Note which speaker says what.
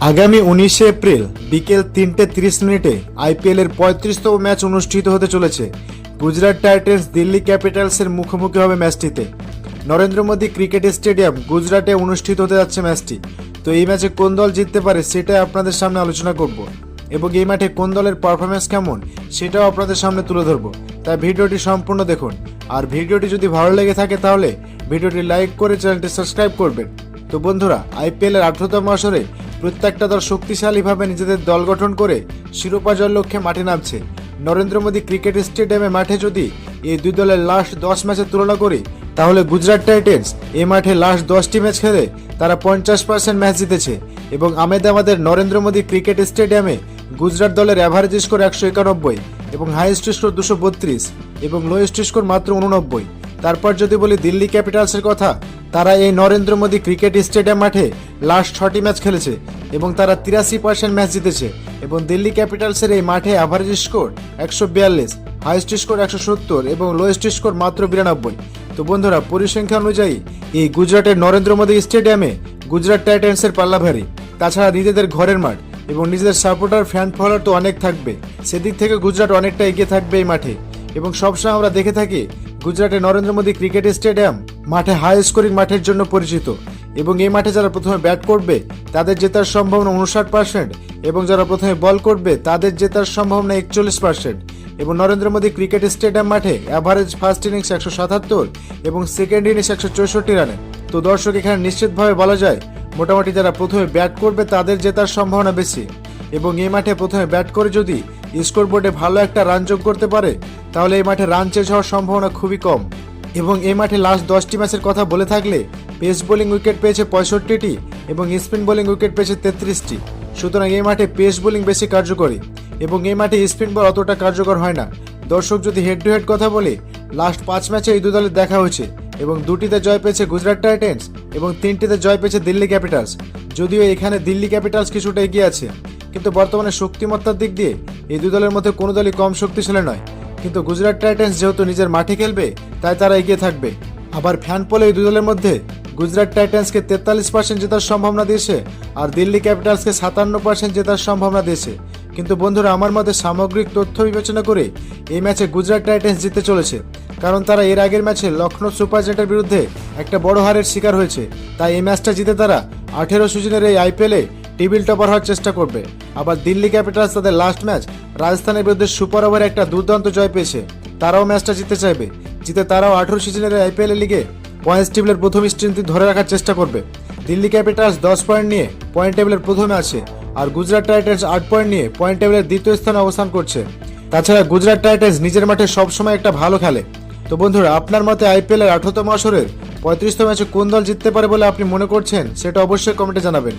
Speaker 1: আগামী 19শে এপ্রিল বিকেল 3:30 আইপিএল এর 35তম ম্যাচ অনুষ্ঠিত হতে চলেছে। গুজরাট টাইটান্স দিল্লি ক্যাপিটালসের মুখোমুখি হবে ম্যাচটিতে। নরেন্দ্র মোদী ক্রিকেট স্টেডিয়াম গুজরাটে অনুষ্ঠিত হতে যাচ্ছে ম্যাচটি। তো এই ম্যাচে কোন দল জিততে পারে সেটাই আপনাদের সামনে আলোচনা করব এবং এই মাঠে কোন দলের পারফরমেন্স কেমন সেটাও আপনাদের সামনে তুলে ধরব। তাই ভিডিওটি সম্পূর্ণ দেখুন, আর ভিডিওটি যদি ভালো লেগে থাকে তাহলে ভিডিওটি লাইক করে চ্যানেলটি সাবস্ক্রাইব করবেন। তো বন্ধুরা, আইপিএল এর 18তম আসরে প্রত্যেকটা দল শক্তিশালীভাবে নিজেদের দল গঠন করে শিরোপা জয়ের লক্ষ্যে মাঠে নামছে। নরেন্দ্র মোদী ক্রিকেট স্টেডিয়ামে মাঠে যদি এই দুই দলের লাস্ট 10 ম্যাচের তুলনা করি তাহলে গুজরাট টাইটান্স এই মাঠে লাস্ট 10টি ম্যাচ খেলে তারা 50% ম্যাচ জিতেছে এবং আহমেদাবাদের নরেন্দ্র মোদী ক্রিকেট স্টেডিয়ামে গুজরাট দলের অ্যাভারেজ স্কোর 191 এবং হাইয়েস্ট স্কোর 232 এবং লোয়েস্ট স্কোর মাত্র 89। তারপর যদি বলি দিল্লি ক্যাপিটালসের কথা, তারা এই নরেন্দ্র মোদী ক্রিকেট স্টেডিয়াম মাঠে লাস্ট 6টি ম্যাচ খেলেছে এবং তারা 83% ম্যাচ জিতেছে এবং দিল্লি ক্যাপিটালসের এই মাঠে অ্যাভারেজ স্কোর 142, হাইয়েস্ট স্কোর 170 এবং লোয়েস্ট স্কোর মাত্র 92। তো বন্ধুরা, পরিসংখ্যান অনুযায়ী এই গুজরাটের নরেন্দ্র মোদী স্টেডিয়ামে গুজরাট টাইটান্সের পাল্লা ভারী। তাছাড়া নিজেদের ঘরের মাঠ এবং নিজেদের সাপোর্টার ফ্যান ফলোয়ার তো অনেক থাকবে, সেদিক থেকে গুজরাট অনেকটা এগিয়ে থাকবে এই মাঠে। এবং সবসময় আমরা দেখে থাকি গুজরাটের নরেন্দ্র মোদী ক্রিকেট স্টেডিয়াম মাঠে হাই স্কোরিং মাঠের জন্য পরিচিত এবং এই মাঠে যারা প্রথমে ব্যাট করবে তাদের জেতার সম্ভাবনা 59% এবং যারা প্রথমে বল করবে তাদের জেতার সম্ভাবনা 41%। এবং নরেন্দ্র মোদী ক্রিকেট স্টেডিয়াম মাঠে অ্যাভারেজ ফার্স্ট ইনিংস 177 এবং সেকেন্ড ইনিংস 164 রানে। তো দর্শক, এখানে নিশ্চিতভাবে বলা যায় মোটামুটি যারা প্রথমে ব্যাট করবে তাদের জেতার সম্ভাবনা বেশি এবং এই মাঠে প্রথমে ব্যাট করে যদি স্কোর বোর্ডে ভালো একটা রান যোগ করতে পারে তাহলে এই মাঠে রান চেঞ্জ হওয়ার সম্ভাবনা খুবই কম। এবং এই মাঠে লাস্ট 10টি ম্যাচের কথা বলে থাকলে পেস বোলিং উইকেট পেয়েছে 65টি এবং স্পিন বোলিং উইকেট পেয়েছে 33টি। সুতরাং এই মাঠে পেস বোলিং বেশি কার্যকরী এবং এই মাঠে স্পিন বল অতটা কার্যকর হয় না। দর্শক, যদি হেড টু হেড কথা বলি, লাস্ট 5 ম্যাচে এই দু দলের দেখা হয়েছে এবং 2টিতে জয় পেয়েছে গুজরাট টাইটান্স এবং 3টিতে জয় পেয়েছে দিল্লি ক্যাপিটালস। যদিও এখানে দিল্লি ক্যাপিটালস কিছুটা এগিয়ে আছে, কিন্তু বর্তমানে শক্তিমত্তার দিক দিয়ে এই দুই দলের মধ্যে কোনো দলই কম শক্তিশালী নয়। কিন্তু গুজরাট টাইটান্স যেহেতু নিজের মাঠে খেলবে তাই তারা এগিয়ে থাকবে। আবার ফ্যান পোলে এই দুই দলের মধ্যে গুজরাট টাইটান্সকে 43% জেতার সম্ভাবনা দিয়েছে আর দিল্লি ক্যাপিটালসকে 57% জেতার সম্ভাবনা দিয়েছে। কিন্তু বন্ধুরা, আমার মতে সামগ্রিক তথ্য বিবেচনা করে এই ম্যাচে গুজরাট টাইটান্স জিততে চলেছে, কারণ তারা এর আগের ম্যাচে লখনৌ সুপার জায়ান্টের বিরুদ্ধে একটা বড় হারের শিকার হয়েছে। তাই এই ম্যাচটা জিতে তারা 18 সিজনের এই আইপিএলে টেবিল টপার হওয়ার চেষ্টা করবে। আবার দিল্লি ক্যাপিটালস তাদের লাস্ট ম্যাচ রাজস্থানের বিরুদ্ধে সুপার ওভারে একটা দুর্দান্ত জয় পেয়েছে, তারাও ম্যাচটা জিততে চাইবে। জিতে তারাও 18 সিজনের আইপিএল লিগে পয়েন্টস টেবিলের প্রথম স্থানটি ধরে রাখার চেষ্টা করবে। দিল্লি ক্যাপিটালস 10 পয়েন্ট নিয়ে পয়েন্ট টেবিলের প্রথমে আছে আর গুজরাট টাইটান্স 8 পয়েন্ট নিয়ে পয়েন্ট টেবিলের দ্বিতীয় স্থানে অবস্থান করছে। তাছাড়া গুজরাট টাইটান্স নিজের মাঠে সবসময় একটা ভালো খেলে। তো বন্ধুরা, আপনার মতে আইপিএল এর 18তম আসরের 35তম ম্যাচে কোন দল জিততে পারে বলে আপনি মনে করছেন সেটা অবশ্যই কমেন্টে জানাবেন।